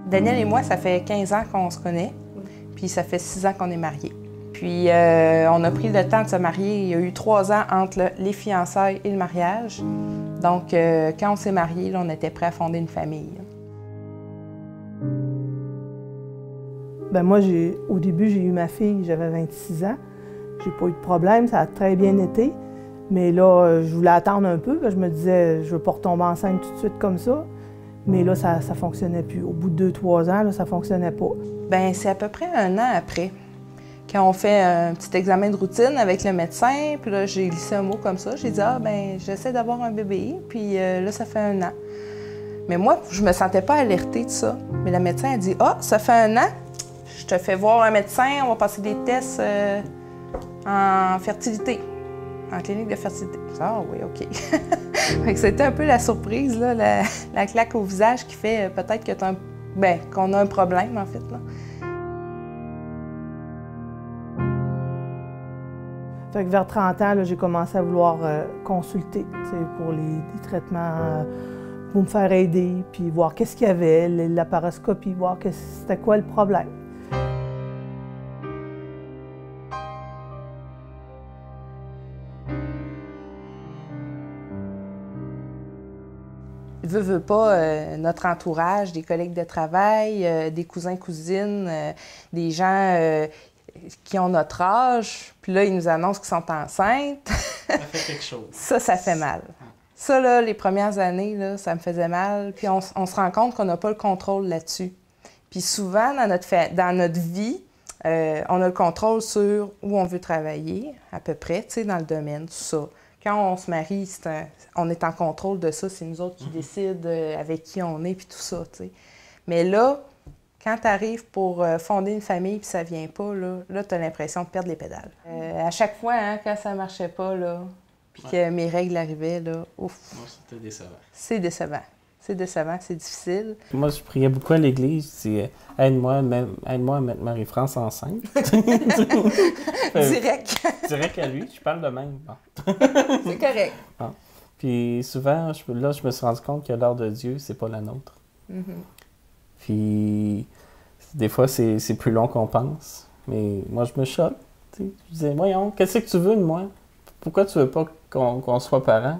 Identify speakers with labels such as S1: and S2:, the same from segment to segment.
S1: Daniel et moi, ça fait 15 ans qu'on se connaît, puis ça fait 6 ans qu'on est mariés. Puis on a pris le temps de se marier. Il y a eu 3 ans entre les fiançailles et le mariage. Donc, quand on s'est mariés, là, on était prêts à fonder une famille.
S2: Bien, moi, au début, j'ai eu ma fille, j'avais 26 ans. J'ai pas eu de problème, ça a très bien été. Mais là, je voulais attendre un peu, parce que je me disais, je ne veux pas retomber enceinte tout de suite comme ça. Mais là, ça ne fonctionnait plus. Au bout de 2-3 ans, là, ça ne fonctionnait pas.
S1: Bien, c'est à peu près 1 an après, quand on fait un petit examen de routine avec le médecin. Puis là, j'ai glissé un mot comme ça. J'ai dit, ah, bien, j'essaie d'avoir un bébé. Puis là, ça fait 1 an. Mais moi, je me sentais pas alertée de ça. Mais la médecin a dit, ah, ça fait 1 an, je te fais voir un médecin, on va passer des tests en fertilité, en clinique de fertilité. Ah oui, OK. C'était un peu la surprise, là, la claque au visage qui fait peut-être que qu'on a un problème, en fait. Là.
S2: Fait que vers 30 ans, j'ai commencé à vouloir consulter pour les traitements, pour me faire aider, puis voir qu'est-ce qu'il y avait, la paroscopie, voir c'était quoi le problème.
S1: Veut pas, notre entourage, des collègues de travail, des cousins, cousines, des gens qui ont notre âge, puis là, ils nous annoncent qu'ils sont enceintes.
S3: Ça fait quelque chose.
S1: Ça fait mal. Ça, là, les premières années, là, ça me faisait mal. Puis on se rend compte qu'on n'a pas le contrôle là-dessus. Puis souvent, dans notre vie, on a le contrôle sur où on veut travailler, à peu près, tu sais, dans le domaine, tout ça. Quand on se marie, on est en contrôle de ça. C'est nous autres qui décident avec qui on est, puis tout ça, tu sais. Mais là, quand tu arrives pour fonder une famille puis ça vient pas, là tu as l'impression de perdre les pédales. À chaque fois, hein, quand ça marchait pas, là, puis que mes règles arrivaient, là, ouf.
S3: Moi, c'était décevant.
S1: C'est décevant. C'est décevant, c'est difficile.
S3: Moi, je priais beaucoup à l'église. Je disais, aide-moi à mettre Marie-France enceinte.
S1: Direct.
S3: Direct à lui, je parle de même. Bon.
S1: C'est correct.
S3: Bon. Puis souvent, je me suis rendu compte que l'heure de Dieu, c'est pas la nôtre. Puis des fois, c'est plus long qu'on pense. Mais moi, je me choque. Je disais, voyons, qu'est-ce que tu veux de moi? Pourquoi tu veux pas qu'on soit parents?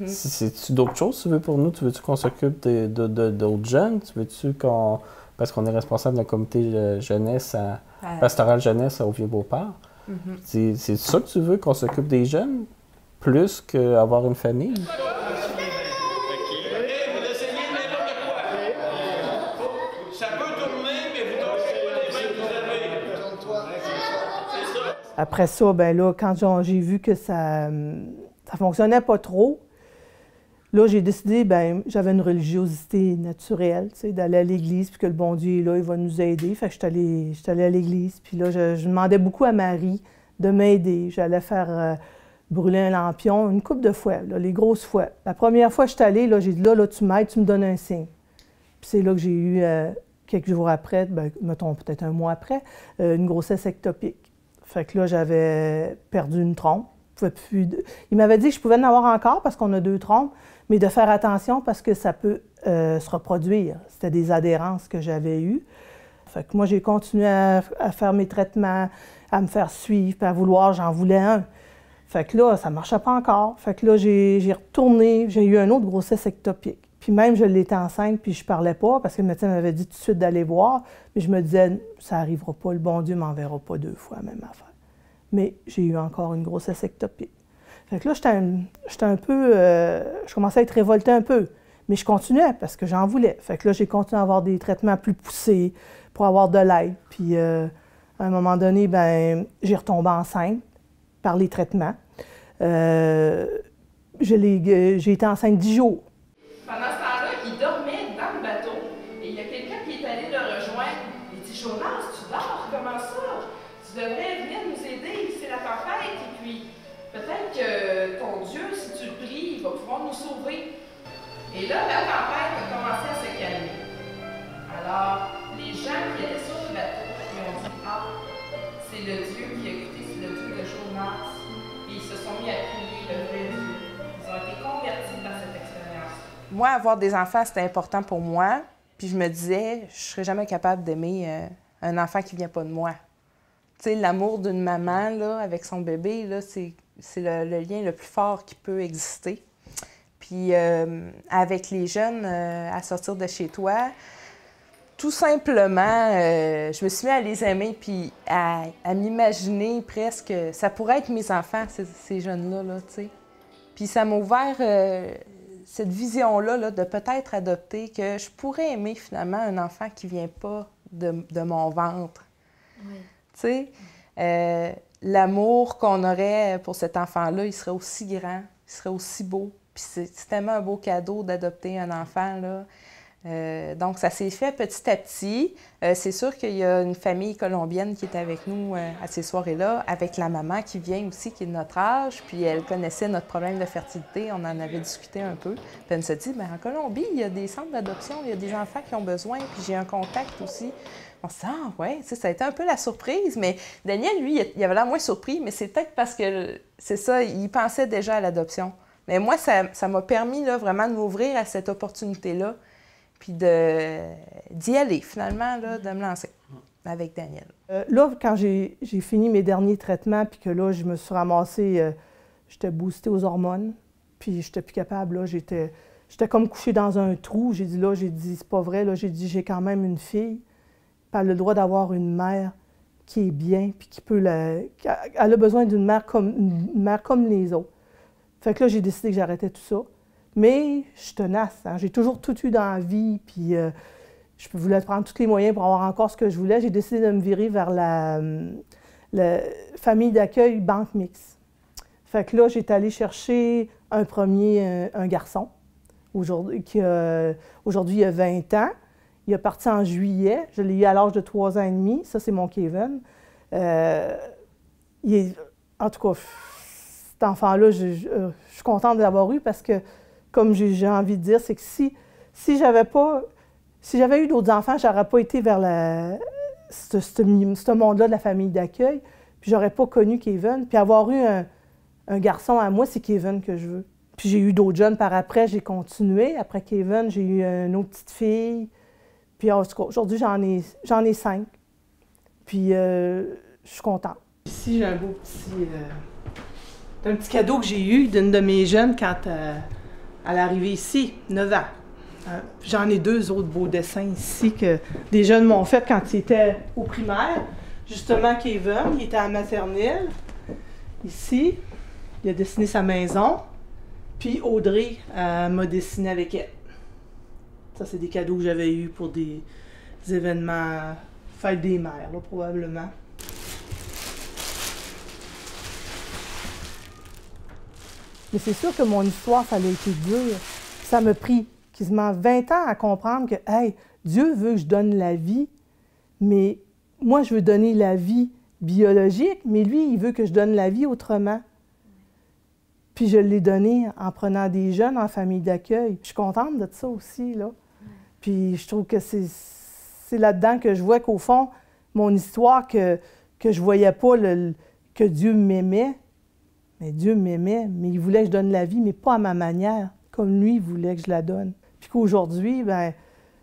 S3: C'est-tu d'autres choses que tu veux pour nous? Tu veux-tu qu'on s'occupe d'autres jeunes? Tu veux-tu qu'on... Parce qu'on est responsable d'un comité jeunesse pastoral jeunesse au Vieux-Beauport. C'est ça que tu veux, qu'on s'occupe des jeunes? Plus qu'avoir une famille?
S2: Après ça, ben là, quand j'ai vu que ça fonctionnait pas trop, là, j'ai décidé, ben j'avais une religiosité naturelle, tu sais, d'aller à l'église, puis que le bon Dieu est là, il va nous aider. Fait que je suis allée à l'église, puis là, je demandais beaucoup à Marie de m'aider. J'allais faire brûler un lampion une couple de fois, là, les grosses fois. La première fois que je suis allée, là, j'ai dit, là, tu m'aides, tu me donnes un signe. Puis c'est là que j'ai eu, quelques jours après, ben, mettons peut-être un mois après, une grossesse ectopique. Fait que là, j'avais perdu une trompe. Il m'avait dit que je pouvais en avoir encore parce qu'on a 2 trompes, mais de faire attention parce que ça peut se reproduire. C'était des adhérences que j'avais eues. Fait que moi, j'ai continué à faire mes traitements, à me faire suivre, puis à vouloir, j'en voulais un. Fait que là, ça ne marchait pas encore. Fait que là, j'ai retourné, j'ai eu une autre grossesse ectopique. Puis même, je l'étais enceinte, puis je parlais pas, parce que le médecin m'avait dit tout de suite d'aller voir. Mais je me disais, ça n'arrivera pas, le bon Dieu m'enverra pas 2 fois la même affaire. Mais j'ai eu encore une grossesse ectopique. Fait que là, j'étais un peu... je commençais à être révoltée un peu. Mais je continuais, parce que j'en voulais. Fait que là, j'ai continué à avoir des traitements plus poussés pour avoir de l'aide. Puis à un moment donné, ben j'ai retombé enceinte par les traitements. J'ai été enceinte 10 jours.
S1: Pendant ce temps-là, il dormait dans le bateau et il y a quelqu'un qui est allé le rejoindre. Il dit, Jonas, tu dors? Comment ça? Tu devrais venir nous aider, c'est la tempête. Et puis, peut-être que ton Dieu, si tu le pries, il va pouvoir nous sauver. Et là, la tempête a commencé à se calmer. Alors, les gens qui étaient sur le bateau, ils ont dit, ah, c'est le Dieu qui a écouté, c'est le Dieu de Jonas. Et ils se sont mis à prier le vrai Dieu. Ils ont été convertis par cette moi, avoir des enfants, c'était important pour moi. Puis je me disais, je serais jamais capable d'aimer un enfant qui vient pas de moi. Tu sais, l'amour d'une maman, là, avec son bébé, là, c'est le lien le plus fort qui peut exister. Puis avec les jeunes, à sortir de chez toi, tout simplement, je me suis mis à les aimer puis à m'imaginer presque, ça pourrait être mes enfants, ces jeunes-là, là, tu sais. Puis ça m'a ouvert cette vision-là là, de peut-être adopter, que je pourrais aimer finalement un enfant qui vient pas de mon ventre. Oui. Tu sais, l'amour qu'on aurait pour cet enfant-là, il serait aussi grand, il serait aussi beau. Puis c'est tellement un beau cadeau d'adopter un enfant, là. Donc, ça s'est fait petit à petit. C'est sûr qu'il y a une famille colombienne qui est avec nous à ces soirées-là, avec la maman qui vient aussi, qui est de notre âge, puis elle connaissait notre problème de fertilité, on en avait discuté un peu. Puis elle nous a dit, bien, en Colombie, il y a des centres d'adoption, il y a des enfants qui ont besoin, puis j'ai un contact aussi. On s'est dit, ah ouais, ça a été un peu la surprise, mais Daniel, lui, il avait l'air moins surpris, mais c'est peut-être parce que, c'est ça, il pensait déjà à l'adoption. Mais moi, ça m'a permis là, vraiment de m'ouvrir à cette opportunité-là, puis d'y aller, finalement, là, de me lancer avec Daniel.
S2: Là, quand j'ai fini mes derniers traitements, puis que là, je me suis ramassée, j'étais boostée aux hormones, puis j'étais plus capable, là, j'étais comme couchée dans un trou. J'ai dit, c'est pas vrai, là, j'ai dit, j'ai quand même une fille, puis elle a le droit d'avoir une mère qui est bien, puis elle a besoin d'une mère comme les autres. Fait que là, j'ai décidé que j'arrêtais tout ça. Mais je suis tenace, hein? J'ai toujours tout eu dans la vie, puis je voulais prendre tous les moyens pour avoir encore ce que je voulais. J'ai décidé de me virer vers la famille d'accueil Banque Mixte. Fait que là, j'étais allée chercher un garçon, aujourd'hui il a 20 ans. Il est parti en juillet, je l'ai eu à l'âge de 3 ans et demi. Ça, c'est mon Kevin. En tout cas, cet enfant-là, je suis contente de l'avoir eu parce que, comme j'ai envie de dire, c'est que si j'avais eu d'autres enfants, je n'aurais pas été vers ce monde-là de la famille d'accueil, puis j'aurais pas connu Kevin. Puis avoir eu un garçon à moi, c'est Kevin que je veux. Puis j'ai eu d'autres jeunes par après, j'ai continué. Après Kevin, j'ai eu une autre petite fille. Puis en tout cas, aujourd'hui, j'en ai 5. Puis je suis contente. Ici, j'ai un beau petit cadeau que j'ai eu d'une de mes jeunes quand elle est arrivée ici, 9 ans. J'en ai 2 autres beaux dessins ici que des jeunes m'ont fait quand ils étaient au primaire. Justement, Kevin, il était à la maternelle. Ici, il a dessiné sa maison. Puis Audrey m'a dessiné avec elle. Ça, c'est des cadeaux que j'avais eus pour des événements, fête des mères, là, probablement. Mais c'est sûr que mon histoire, ça a été dur. Ça m'a pris quasiment 20 ans à comprendre que, hey, Dieu veut que je donne la vie, mais moi, je veux donner la vie biologique, mais lui, il veut que je donne la vie autrement. Puis je l'ai donné en prenant des jeunes en famille d'accueil. Je suis contente de ça aussi, là. Puis je trouve que c'est là-dedans que je vois qu'au fond, mon histoire, que je voyais pas que Dieu m'aimait, mais Dieu m'aimait, mais il voulait que je donne la vie, mais pas à ma manière, comme lui, il voulait que je la donne. Puis qu'aujourd'hui, bien,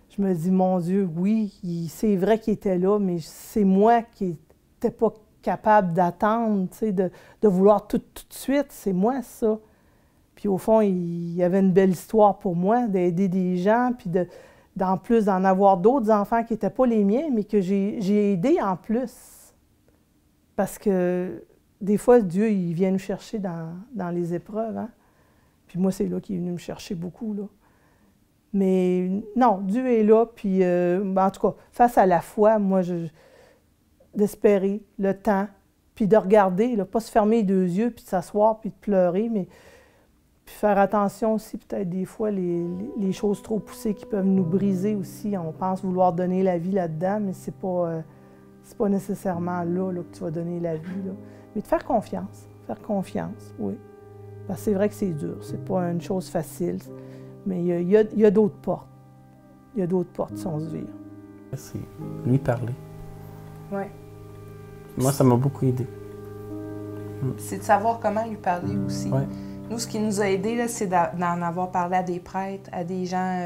S2: je me dis, mon Dieu, oui, c'est vrai qu'il était là, mais c'est moi qui n'étais pas capable d'attendre, tu sais, de vouloir tout de suite. C'est moi, ça. Puis au fond, il y avait une belle histoire pour moi, d'aider des gens, puis en plus d'en avoir d'autres enfants qui n'étaient pas les miens, mais que j'ai aidé en plus. Parce que des fois, Dieu, il vient nous chercher dans les épreuves, hein? Puis moi, c'est là qu'il est venu me chercher beaucoup, là. Mais non, Dieu est là, puis en tout cas, face à la foi, moi, d'espérer le temps, puis de regarder, là, pas se fermer les 2 yeux, puis de s'asseoir, puis de pleurer, mais puis faire attention aussi, peut-être des fois, les choses trop poussées qui peuvent nous briser aussi. On pense vouloir donner la vie là-dedans, mais c'est pas nécessairement là que tu vas donner la vie, là. Mais de faire confiance, oui. Parce que c'est vrai que c'est dur, c'est pas une chose facile, mais il y a d'autres portes. Il y a d'autres portes si on se vire.
S3: C'est lui parler.
S1: Oui.
S3: Moi, ça m'a beaucoup aidé.
S1: C'est de savoir comment lui parler aussi.
S3: Ouais.
S1: Nous, ce qui nous a aidés, là, c'est d'en avoir parlé à des prêtres, à des gens,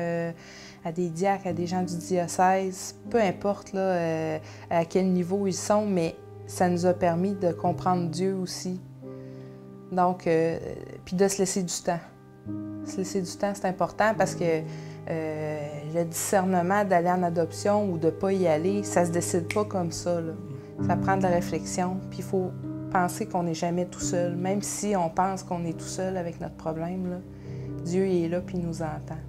S1: à des diacres, à des gens du diocèse, peu importe là, à quel niveau ils sont, mais ça nous a permis de comprendre Dieu aussi. Donc, puis de se laisser du temps. Se laisser du temps, c'est important parce que le discernement d'aller en adoption ou de ne pas y aller, ça ne se décide pas comme ça, là. Ça prend de la réflexion, puis il faut penser qu'on n'est jamais tout seul. Même si on pense qu'on est tout seul avec notre problème, là, Dieu est là puis il nous entend.